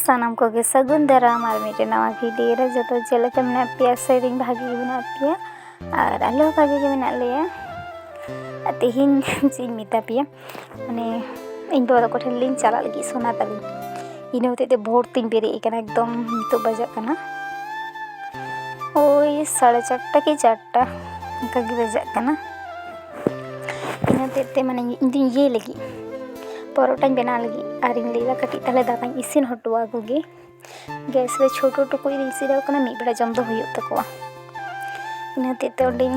सानाम को सगुन दाराम और मेरे नवा वीडियो रे जो तो चलते मेना पे सेरिंग भागी मेना पे और आलो भागी मेना लिया तेहिन चीज मिता पे माने इन बाबा को ठेन लिंग चला लगी सोना तली इन होते भोर तीन बेरे एकदम तो बजा कना ओई 4:30 की 4टा का बजा कना इनते माने इन ये लगी परोटा बना लगी और इन लेला कटी तले दाका इसिन हटवा कोगे गैस रे छोटो टुकु इसिन कना मी बेड़ा जम दो हुयो तकवा इनते ओंडे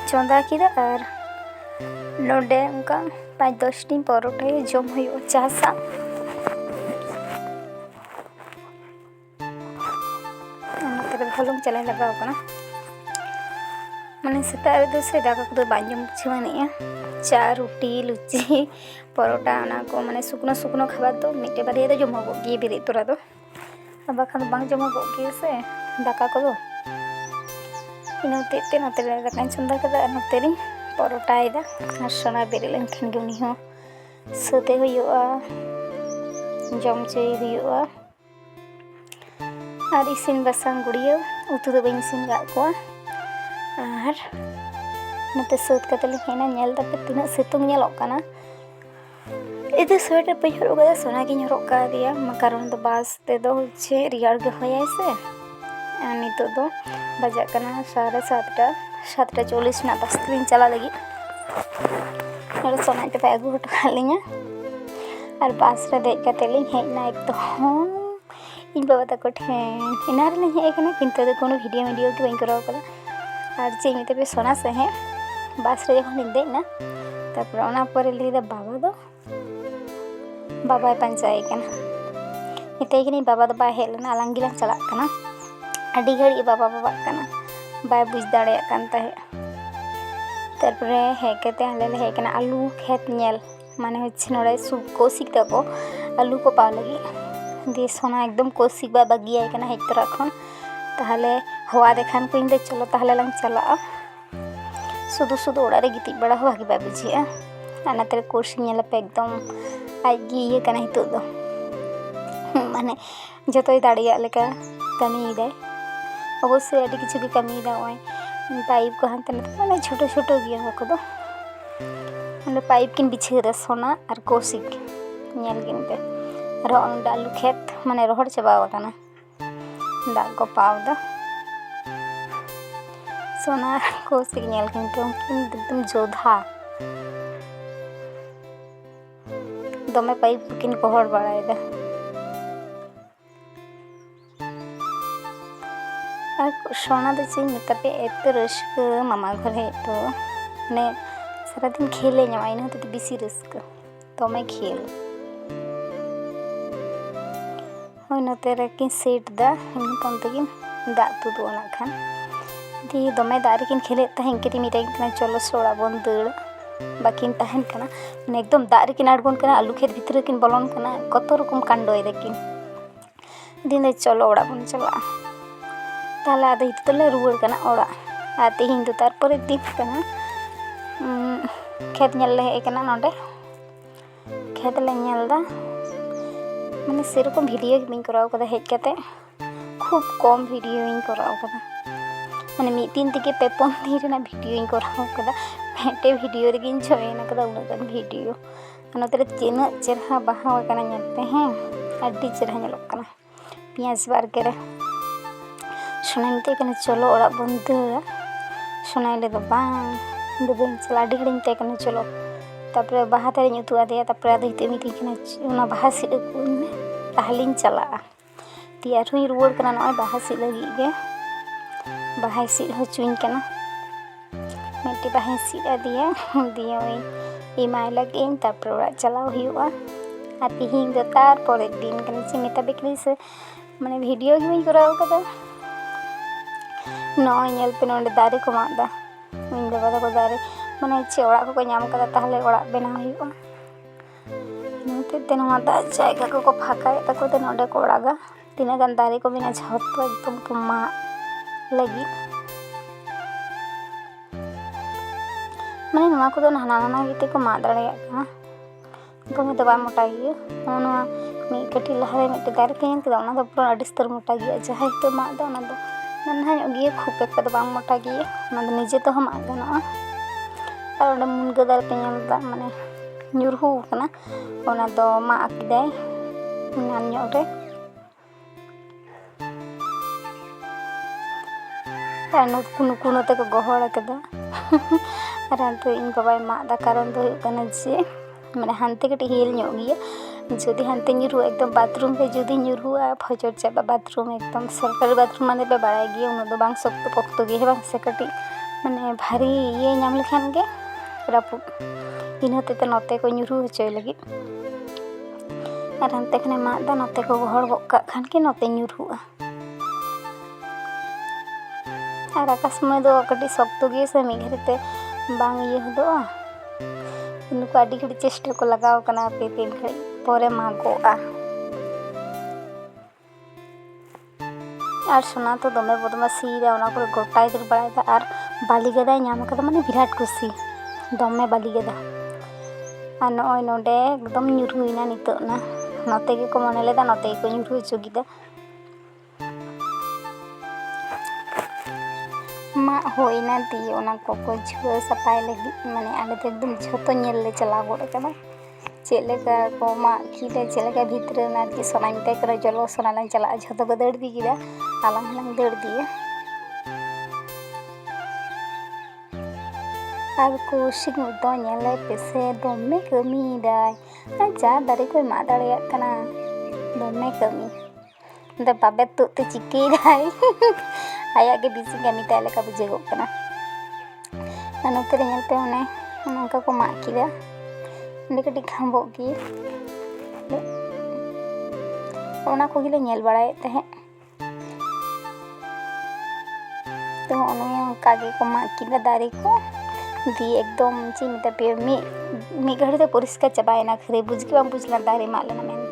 चंदा किदा और नोडे उनका 5-10 टी परोटा जम हुयो चासा हलुंग चला लगाव कना माने सेता से दाका को बाजम छुआनिया चा रोटी लुची परोटा ना को माने सुकनो सुकनो खाबा तो मिटे बारे तो जमा गे बेरे तोरा दो अब खान बांग जमा गे से दाका को दो इनते नते दाका चंदा कदा नते री परोटा इदा और सोना बेरे लेनखन गे उनी हो सते हुआ जम चई हुआ और इसिन बसांग गुड़िया उतु दो बइन इसिन गा को और नते सत कतल हेना नेल तपे तिना सितुंग नेलोक कना इदे स्वेटर पे हरोगा सोना की हरोक का दिया कारण तो बास ते दो छे रियार गे होया से अनि तो दो बजा कना 7:30 ना बस तीन चला लगी और सोना पे आगु हटवा लिया और बास रे देख कतल हेना एक तो इन बाबा तक ठेन इना रे हे कना किंतु तो कोनो वीडियो के बइन कराव कला और चे मिते पे सोना से है बास रे जखन देना तापर ओना परे लेदा बाबा दो बाबा पंचाय कना मिते कि बाबा दो बा हेलना अलंगिला चला कना अडी घड़ी बाबा कना बाय बुझ दाड़े कान ताहे तापर हे केते हले हे कना आलू खेत नेल माने होछ नोड़े सुप को सिकता को आलू को पा लगी दे सोना एकदम कोसिक बाबा गिया कना हेत रखन ताहले हवा देखान को इन दे चलो ताहले लंग चला सुदु सुदु ओड़ा रे गिति बड़ा भागी बा बुझिया आना तेरे कोर्स नेला पे एकदम आगी ये कना हितो दो माने जतोय दाड़िया लेका कमी दे अवश्य अडी किछु भी कमी दा ओय पाइप को हंते माने छोटो छोटो गिया को दो माने पाइप किन बिछे रे सोना और कोसिक नेल किन पे रो डालू खेत माने रोहड़ चबा कना दाग को पाव दा सोना को सिग्नल किंतु एकदम जोधा दमे पाइप किन कोहर बड़ाय दा और सोना दे चे मिता पे एत रस्क मामा घर है तो ने सारा दिन खेले ᱧᱟᱢᱟ इन होते बिसी रस्क दमे खेल होय नते रे किन सेट दा इन पंते किन दा तु दो ना खान दी दमे दारे किन खेले तहन के मिटे किन चलो सोड़ा बन दड़ बाकिन तहन कना ने एकदम दारे किन आडगोन कना आलू खेत भीतर किन बलन कना कत रकम कांडोय देकिन दिन चलो ओड़ा बन चला ताला आदे हित तले रुवर कना ओड़ा आते हिंदू तार पर दिन कना खेत नेल ले कना नोडे खेत ले नेल दा माने सेरकम वीडियो बिन कराव कदा हेज कते खूब कम वीडियो इन कराव कदा माने मी दिन तके पे 4 दिन रेना वीडियो इन कराव कदा मेटे वीडियो रे गिन जोयना कदा उनगन वीडियो अनतरे चेना चेरहा बहाव कना नेते हैं अड्डी चेरहा नेलोक कना पियाज बार करे सुनाइते कना चलो ओड़ा बंद सुनाइले दो बांग दो चला अड्डी घड़ी ते कना चलो तापर बाहा तेरे ᱧᱩᱛᱩ आदे तापर आदे हिते मिति कना ओना बाहा सिद को ताहलिन चला तियार हुई रुवर कना नय बाहा सिद लगी गे बाहा सिद होचुइन कना मेटी बाहा सिद आदिया दिया ओई इमाय लगे तापर ओरा चला हुआ आती हिंग दो तार परे दिन कना से मिता बेकरी से माने वीडियो ही कराव कदा नय नेल पे नोंडे दारे को मादा इन दो बदा को दारे माने चे ओड़ा को नाम कदा ताहले ओड़ा बेना हुआ नते ते नवा दा जायगा को फाकाय तको ते नोडे को ओड़ागा तिना गान दारे को बिना झतो एकदम पुमा लगी माने नवा को तो नाना नाना गीते को मा दाड़े का दमे दबा मोटा गियो नवा ᱢᱤᱫ ᱠᱟᱹᱴᱤᱡ ᱞᱟᱦᱟᱨᱮ ᱢᱤᱫᱴᱮᱡ ᱫᱟᱨᱮ ᱠᱚ ᱧᱮᱞ ᱠᱮᱫᱟ, ᱚᱱᱟ ᱫᱚ ᱯᱩᱨᱟᱹ ᱟᱹᱰᱤ ᱩᱥᱛᱟᱹᱨ ᱢᱚᱴᱟ ᱜᱮᱭᱟ। ᱡᱟᱦᱟᱸᱭ ᱦᱤᱛᱚᱜ ᱢᱟᱜ ᱮᱫᱟ ᱚᱱᱟ ᱫᱚ ᱱᱟᱱᱦᱟ ᱧᱚᱜ ᱜᱮᱭᱟ, ᱠᱷᱩᱵ ᱮᱠᱴᱟ ᱫᱚ ᱵᱟᱝ ᱢᱚᱴᱟ ᱜᱮᱭᱟ, ᱚᱱᱟ ᱫᱚ ᱱᱤᱡᱮ ᱛᱮᱦᱚᱸ ᱢᱟᱜ ᱜᱟᱱᱚᱜᱼᱟ। ᱟᱨ ᱚᱸᱰᱮ ᱢᱩᱱᱜᱟᱹ ᱫᱟᱨᱮ ᱯᱮ ᱧᱮᱞ ᱮᱫᱟ, ᱢᱟᱱᱮ ᱧᱩᱨᱦᱩ ᱟᱠᱟᱱᱟ, ᱚᱱᱟ ᱫᱚ ᱢᱟᱜ ᱠᱮᱫᱟᱭ ᱮᱱᱟᱱ ᱧᱚᱜ ᱨᱮ। ᱟᱨ ᱱᱩᱠᱩ ᱱᱚᱛᱮ ᱠᱚ ᱜᱚᱦᱚᱲ ᱟᱠᱟᱫᱟ ᱟᱨ ᱦᱟᱱᱛᱮ ᱤᱧ ᱵᱟᱵᱟᱭ ᱢᱟᱜ ᱮᱫᱟ। ᱠᱟᱨᱚᱱ ᱫᱚ ᱦᱩᱭᱩᱜ ᱠᱟᱱᱟ ᱡᱮ ᱢᱟᱱᱮ ᱦᱟᱱᱛᱮ ᱠᱟᱹᱴᱤᱡ ᱦᱤᱞ ᱧᱚᱜ ᱜᱮᱭᱟ, ᱡᱩᱫᱤ ᱦᱟᱱᱛᱮ ᱧᱩᱨᱦᱩᱜᱼᱟ ᱮᱠᱫᱚᱢ ᱵᱟᱛᱷᱨᱩᱢ ᱨᱮ ᱡᱩᱫᱤ ᱧᱩᱨᱦᱩᱜᱼᱟ ᱯᱷᱚᱡᱚᱨ ᱪᱟᱵᱟᱜᱼᱟ ᱵᱟᱛᱷᱨᱩᱢ, ᱮᱠᱫᱚম ᱥᱚᱨᱠᱟরি ᱵᱟᱛᱷᱨᱩᱢ ᱢᱟᱱᱮ ᱯᱮ ᱵᱟᱲᱟᱭ ᱜᱮᱭᱟ, ᱩᱱᱟᱹᱜ ᱫᱚ ᱵᱟᱝ ᱥᱚᱠᱛᱚ ᱯᱚᱠᱛᱚ ᱜᱮᱭᱟ ᱦᱮᱸ ᱵᱟᱝ ᱥᱮ, ᱠᱟᱹᱴᱤᱡ ᱢᱟᱱᱮ ᱵᱷᱟᱨᱤ ᱤᱭᱟᱹ ᱧᱟᱢ ᱞᱮᱠᱷᱟᱱ ᱜᱮ ᱨᱟᱹᱯᱩᱫ। ᱤᱱᱟᱹ ᱦᱚᱛᱮᱡ ᱛᱮ ᱱᱚᱛᱮ ᱠᱚ ᱧᱩᱨᱦᱩ ᱦᱚᱪᱚᱭ ᱞᱟᱹᱜᱤᱫ, ᱟᱨ ᱦᱟᱱᱛᱮ ᱠᱷᱚᱱᱮ ᱢᱟᱜ ᱮᱫᱟ, ᱱᱚᱛᱮ ᱠᱚ ᱜᱚᱦᱚᱲ ᱜᱚᱫ ᱠᱟᱜ ᱠᱷᱟᱱ ᱜᱮ ᱱᱚᱛᱮ ᱧᱩᱨᱦᱩᱜᱼᱟ। ᱟᱨ ᱟᱠᱟ ᱥᱚᱢᱚᱭ ᱫᱚ ᱠᱟᱹᱴᱤᱡ ᱥᱚᱠᱛᱚ ᱜᱮᱭᱟ ᱥᱮ, ᱢᱤᱫ ᱜᱷᱟᱹᱲᱤᱡ ᱛᱮ ᱵᱟᱝ ᱤᱭᱟᱹ ᱦᱚᱫᱚᱜᱼᱟ। ᱱᱩᱠᱩ ᱟᱹᱰᱤ ᱜᱷᱟᱹᱲᱤᱡ ᱪᱮᱥᱴᱟ ᱠᱚ ᱞᱟᱜᱟᱣ ᱠᱟᱱᱟ, ᱦᱟᱯᱮ ᱛᱤᱱ ᱜᱷᱟᱹᱲᱤᱡ ᱯᱚᱨᱮ ᱢᱟᱜᱚᱜᱼᱟ। ᱟᱨ ᱥᱳᱱᱟ ᱛᱚ ᱫᱚᱢᱮ ᱵᱚᱫᱢᱟᱥᱤᱭᱮᱫᱟ, ᱚᱱᱟ ᱠᱚᱨᱮ ᱜᱚᱴᱟᱭ ᱫᱟᱹᱲ ᱵᱟᱲᱟᱭᱮᱫᱟ, ᱟᱨ ᱵᱟᱹᱞᱤ ᱜᱟᱫᱟᱭ ᱧᱟᱢ ᱠᱟᱫᱟ ᱢᱟᱱᱮ ᱵᱤᱨᱟᱴ ᱠᱩᱥᱤ, ᱫᱚᱢᱮ ᱵᱟᱹᱞᱤ ᱜᱟᱫᱟ। ᱟᱨ ᱱᱚᱜᱼᱚᱭ ᱱᱚᱰᱮ ᱮᱠᱫᱚᱢ ᱧᱩᱨᱦᱩᱭᱮᱱᱟ ᱱᱤᱛᱚᱜ ᱱᱟ, ᱱᱚᱛᱮ ᱜᱮᱠᱚ ᱢᱚᱱᱮ ᱞᱮᱫᱟ ᱱᱚᱛᱮ ᱜᱮᱠᱚ ᱧᱩᱨᱦᱩ ᱦᱚᱪᱚ ᱠᱮᱫᱟ। ᱢᱟᱜ ᱦᱩᱭᱱᱟ, ᱫᱤᱭᱮ ᱚᱱᱟ ᱠᱚᱠᱚ ᱡᱷᱩᱣᱟᱹ ᱥᱟᱯᱷᱟᱭ ᱞᱟᱹᱜᱤᱫ, ᱢᱟᱱᱮ ᱟᱞᱮ ᱫᱚ ᱮᱠᱫᱚᱢ ᱡᱷᱚᱛᱚ ᱧᱮᱞ ᱞᱮ ᱪᱟᱞᱟᱣ ᱜᱚᱫ ᱟᱠᱟᱱᱟ, ᱪᱮᱫ ᱞᱮᱠᱟ ᱠᱚ ᱢᱟᱜ ᱠᱮᱫᱟ, ᱪᱮᱫ ᱞᱮᱠᱟ ᱵᱷᱤᱛᱨᱤ ᱨᱮ ᱟᱨᱠᱤ ᱥᱚᱱᱟᱧ ᱢᱮᱛᱟᱭ ᱠᱟᱱᱟ ᱪᱚᱞᱚ ᱥᱚᱱᱟ ᱞᱟᱝ ᱪᱟᱞᱟᱜᱼᱟ, ᱡᱷᱚᱛᱚ ᱠᱚ ᱫᱟᱹᱲ ᱤᱫᱤ ᱠᱮᱫᱟ, ᱟᱞᱟᱝ ᱦᱚᱸᱞᱟᱝ ᱫᱟᱹᱲ ᱤᱫᱤᱭᱟ। ᱟᱨ ᱠᱚᱥᱤᱠ ᱫᱚ ᱧᱮᱞᱮ ᱯᱮᱥᱮ ᱫᱚᱢᱮ ᱠᱟᱹᱢᱤᱭᱮᱫᱟᱭ, ᱟᱨ ᱡᱟ ᱫᱟᱨᱮ ᱠᱚᱭ ᱢᱟᱜ ᱫᱟᱲᱮᱭᱟᱜ ᱠᱟᱱᱟ, ᱫᱚᱢᱮ ᱠᱟᱹᱢᱤ। ᱟᱫᱚ ᱵᱟᱵᱮᱨ ᱛᱩᱫ ᱛᱮ ᱪᱤᱠᱟᱹᱭᱮᱫᱟᱭ ᱟᱭᱟᱜ ᱜᱮ ᱵᱤᱥᱤ ᱠᱟᱹᱢᱤ ᱛᱟᱭ ᱞᱮᱠᱟ ᱵᱩᱡᱷᱟᱹᱜᱚᱜ ᱠᱟᱱᱟ। ᱟᱨ ᱱᱚᱛᱮ ᱨᱮ ᱧᱮᱞ ᱯᱮ ᱚᱱᱮ ᱚᱱᱠᱟ ᱠᱚ ᱢᱟᱜ ᱠᱮᱫᱟ, ᱚᱸᱰᱮ ᱠᱟᱹᱴᱤᱡ ᱠᱷᱟᱸᱵᱚᱜ ᱜᱮ, ᱚᱱᱟ ᱠᱚᱜᱮᱞᱮ ᱧᱮᱞ ᱵᱟᱲᱟᱭᱮᱫ ᱛᱟᱦᱮᱸᱫ। ᱛᱚ ᱱᱚᱝᱠᱟ ᱜᱮᱠᱚ ᱢᱟᱜ ᱠᱮᱫᱟ ᱫᱟᱨᱮ ᱠᱚ, ᱫᱤᱭᱮ ᱮᱠᱫᱚᱢ ᱪᱮᱫ ᱤᱧ ᱢᱮᱛᱟ ᱯᱮᱭᱟ, ᱢᱤᱫ ᱜᱷᱟᱹᱲᱤ ᱫᱚ ᱯᱚᱨᱤᱥᱠᱟᱨ ᱪᱟᱵᱟᱭᱮᱱᱟ, ᱠᱷᱟᱹᱞᱤ ᱵᱩᱡᱽ ᱜᱮ ᱵᱟᱝ ᱵᱩᱡᱽ ᱞᱮᱱᱟ ᱫᱟᱨᱮ ᱢᱟᱜ ᱞᱮᱱᱟ ᱢᱮᱱᱛᱮ।